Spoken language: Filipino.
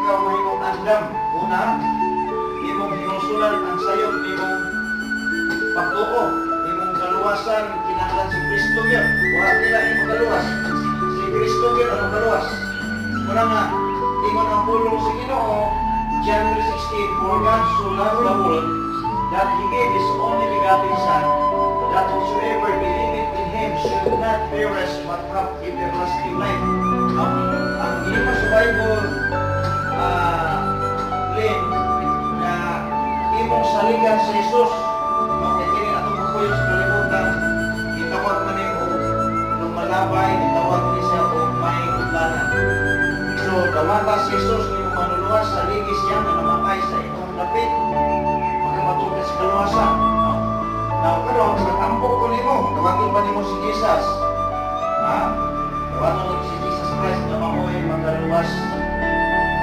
ikaw mahimong andam. Una, imong hinusulan ang sayon, imong pagtuo, imong kaluwasan, kinahanglan si Kristo yun. Wala nila imong kaluwas. Si Kristo yun ang kaluwas. Muna nga, ingon ang pulong sa Ginoo, John 3:16, for God so loved the world that He gave His only begotten Son, that whosoever believeth in Him should not perish but have everlasting life. Ang imo sa Bible, Lynn, na imong saligan sa Jesus, kaya kini atong kapuyo sa kalibutan, itawag man imo nung malabay, itawag ni siya o may utlanan. So, dawata si Jesus ni manuluwas sa ligis niya na namatay sa imong dapit, magkamatugas sa kaluwasan. Now, pero ang natampok ko nimo, tawagin ba nimo si Jesus? Tawagin mo si Jesus Christ na mamuhay magaluwas